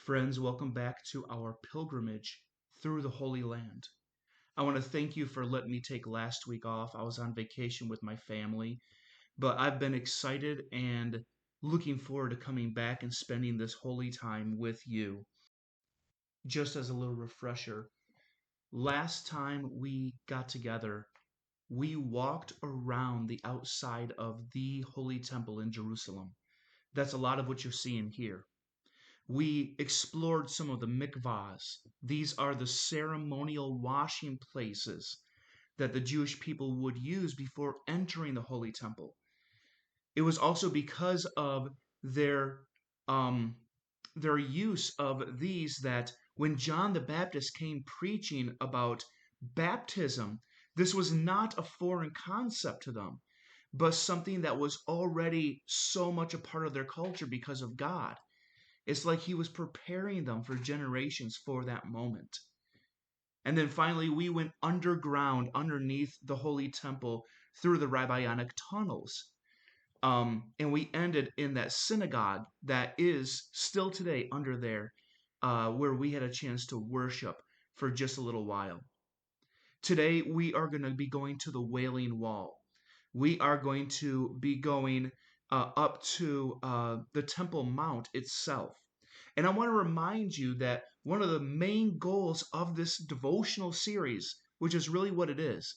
Friends, welcome back to our pilgrimage through the Holy Land. I want to thank you for letting me take last week off. I was on vacation with my family, but I've been excited and looking forward to coming back and spending this holy time with you. Just as a little refresher, last time we got together, we walked around the outside of the Holy Temple in Jerusalem. That's a lot of what you're seeing here. We explored some of the mikvahs. These are the ceremonial washing places that the Jewish people would use before entering the Holy Temple. It was also because of their um, their use of these that when John the Baptist came preaching about baptism, this was not a foreign concept to them, but something that was already so much a part of their culture because of God. It's like he was preparing them for generations for that moment. And then finally, we went underground underneath the Holy Temple through the Rabbinic tunnels. And we ended in that synagogue that is still today under there, where we had a chance to worship for just a little while. Today, we are going to be going to the Wailing Wall. We are going to be going up to the Temple Mount itself. And I want to remind you that one of the main goals of this devotional series, which is really what it is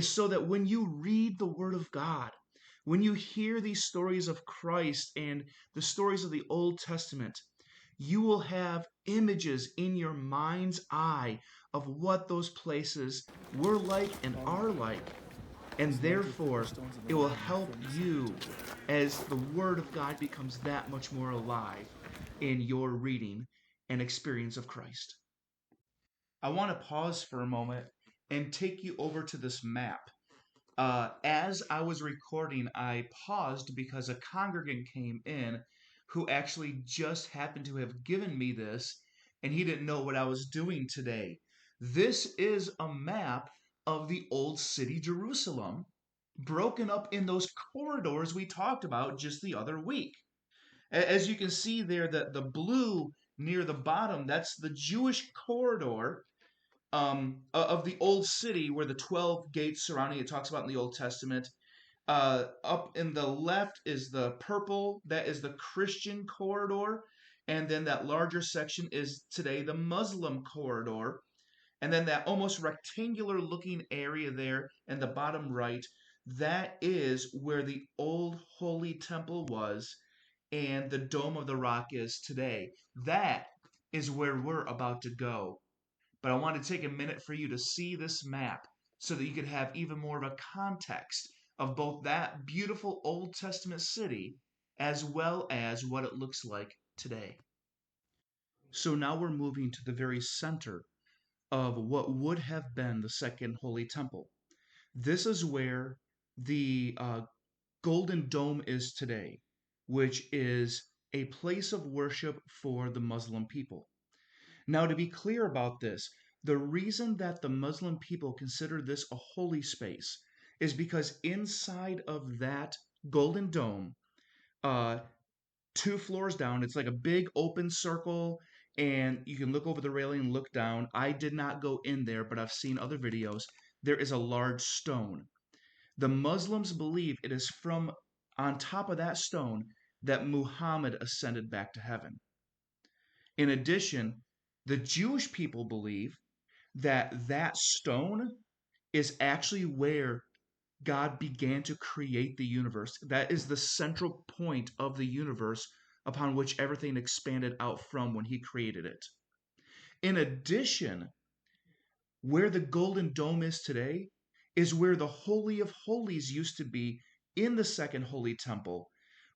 so that when you read the Word of God, when you hear these stories of Christ and the stories of the Old Testament, you will have images in your mind's eye of what those places were like and are like. And therefore, it will help you as the Word of God becomes that much more alive in your reading and experience of Christ. I want to pause for a moment and take you over to this map. As I was recording, I paused because a congregant came in who actually just happened to have given me this, and he didn't know what I was doing today. This is a map of the old city Jerusalem, broken up in those corridors we talked about just the other week. As you can see there, the blue near the bottom, that's the Jewish corridor of the old city where the 12 gates surrounding it talks about in the Old Testament. Up in the left is the purple, that is the Christian corridor. And then that larger section is today the Muslim corridor. And then that almost rectangular looking area there in the bottom right, that is where the old Holy Temple was and the Dome of the Rock is today. That is where we're about to go. But I want to take a minute for you to see this map so that you could have even more of a context of both that beautiful Old Testament city as well as what it looks like today. So now we're moving to the very center of what would have been the Second Holy Temple. This is where the Golden Dome is today, which is a place of worship for the Muslim people. Now, to be clear about this, the reason that the Muslim people consider this a holy space is because inside of that Golden Dome, uh, 2 floors down, it's like a big open circle, and you can look over the railing and look down. I did not go in there, but I've seen other videos. There is a large stone. The Muslims believe it is from on top of that stone that Muhammad ascended back to heaven. In addition, the Jewish people believe that that stone is actually where God began to create the universe. That is the central point of the universe upon which everything expanded out from when he created it. In addition, where the Golden Dome is today is where the Holy of Holies used to be in the Second Holy Temple,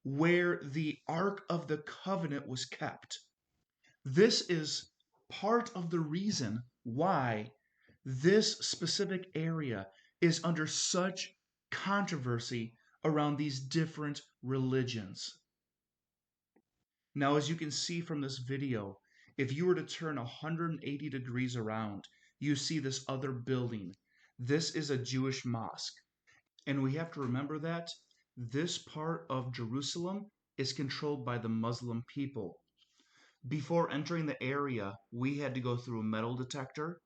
where the Ark of the Covenant was kept. This is part of the reason why this specific area is under such controversy around these different religions. Now, as you can see from this video, if you were to turn 180 degrees around, you see this other building. This is a Jewish mosque. And we have to remember that this part of Jerusalem is controlled by the Muslim people. Before entering the area, we had to go through a metal detector.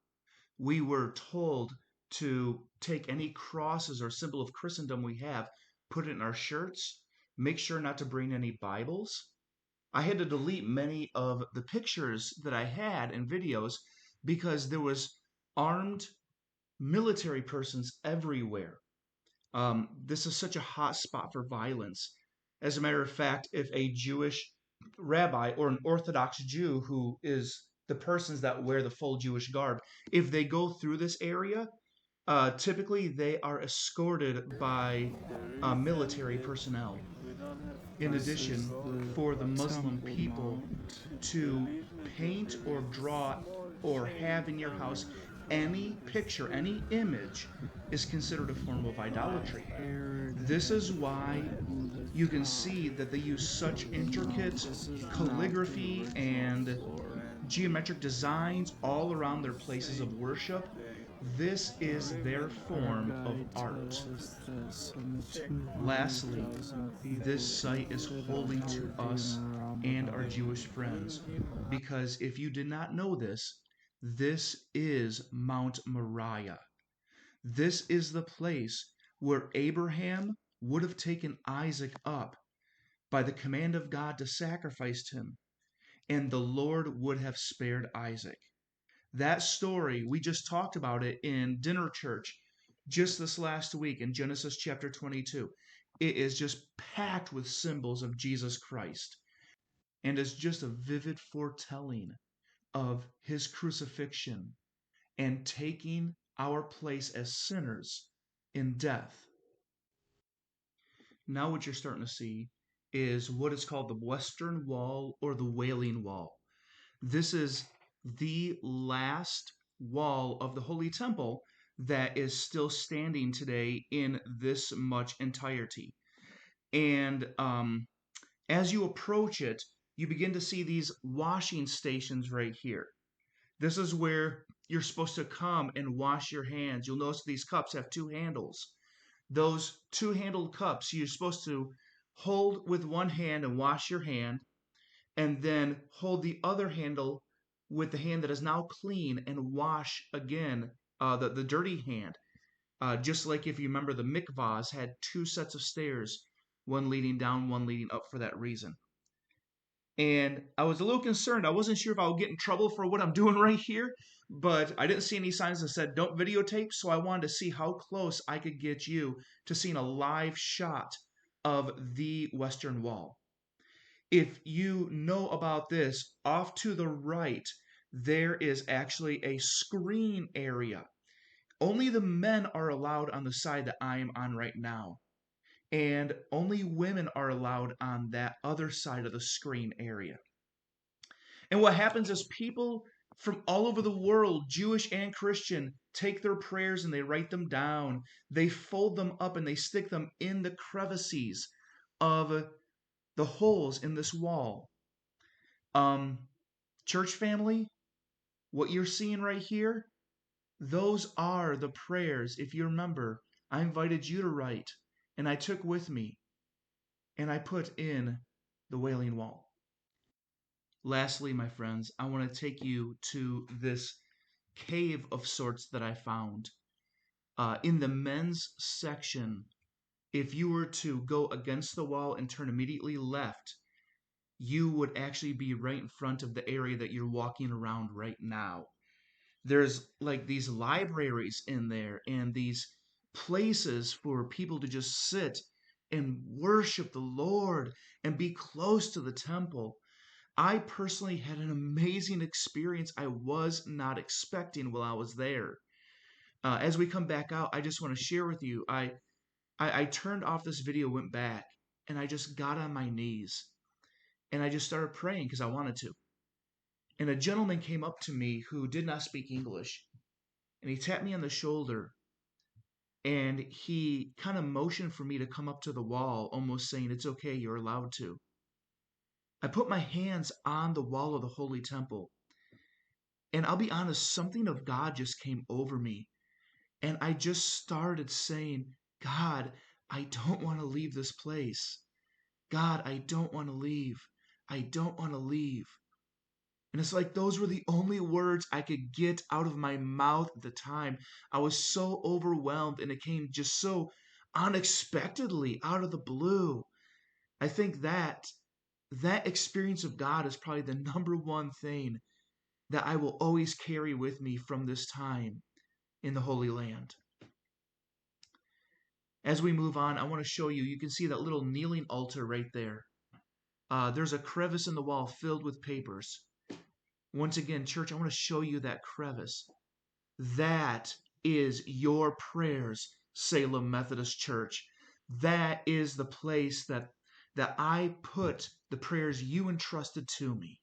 We were told to take any crosses or symbol of Christendom we have, put it in our shirts, make sure not to bring any Bibles. I had to delete many of the pictures that I had and videos because there was armed military persons everywhere. This is such a hot spot for violence. As a matter of fact, if a Jewish rabbi or an Orthodox Jew who is the persons that wear the full Jewish garb, if they go through this area, typically they are escorted by military personnel. In This is addition, for the the Muslim Temple people Mount. to paint or draw or have in your house any picture, any image is considered a form of idolatry. This is why you can see that they use such intricate This is not the calligraphy original and floor. geometric designs all around their places of worship. This is their Our form of guide art. tells us this, and the Lastly, 200,000 this people site is that holy are to being us around and our about. Jewish friends, because if you did not know this, this is Mount Moriah. This is the place where Abraham would have taken Isaac up by the command of God to sacrifice him, and the Lord would have spared Isaac. That story, we just talked about it in dinner church just this last week in Genesis chapter 22. It is just packed with symbols of Jesus Christ and is just a vivid foretelling of his crucifixion and taking our place as sinners in death. Now, what you're starting to see is what is called the Western Wall or the Wailing Wall. This is the last wall of the Holy Temple that is still standing today in this much entirety. And as you approach it, you begin to see these washing stations right here. This is where you're supposed to come and wash your hands. You'll notice these cups have two handles. Those two handled cups you're supposed to hold with one hand and wash your hand, and then hold the other handle with the hand that is now clean and wash again the dirty hand. Just like if you remember, the mikvahs had two sets of stairs, one leading down, one leading up for that reason. And I was a little concerned. I wasn't sure if I would get in trouble for what I'm doing right here, but I didn't see any signs that said don't videotape, so I wanted to see how close I could get you to seeing a live shot of the Western Wall. If you know about this, off to the right, there is actually a screen area. Only the men are allowed on the side that I am on right now, and only women are allowed on that other side of the screen area. And what happens is people from all over the world, Jewish and Christian, take their prayers and they write them down. They fold them up and they stick them in the crevices of the holes in this wall. Um, Church family, what you're seeing right here, those are the prayers. If you remember, I invited you to write, and I took with me, and I put in the Wailing Wall. Lastly, my friends, I want to take you to this cave of sorts that I found. In the men's section, if you were to go against the wall and turn immediately left, you would actually be right in front of the area that you're walking around right now. There's like these libraries in there and these places for people to just sit and worship the Lord and be close to the temple. I personally had an amazing experience I was not expecting while I was there. As we come back out, I just want to share with you. I turned off this video, went back, and I just got on my knees and I just started praying because I wanted to. And a gentleman came up to me who did not speak English, and he tapped me on the shoulder and he kind of motioned for me to come up to the wall, almost saying, "It's okay, you're allowed to." I put my hands on the wall of the Holy Temple, and I'll be honest, something of God just came over me. And I just started saying, "God, I don't want to leave this place. God, I don't want to leave. I don't want to leave." And it's like those were the only words I could get out of my mouth at the time. I was so overwhelmed, and it came just so unexpectedly out of the blue. I think that experience of God is probably the number one thing that I will always carry with me from this time in the Holy Land. As we move on, I want to show you, you can see that little kneeling altar right there. There's a crevice in the wall filled with papers. Once again, church, I want to show you that crevice. That is your prayers, Salem Methodist Church. That is the place that I put the prayers you entrusted to me.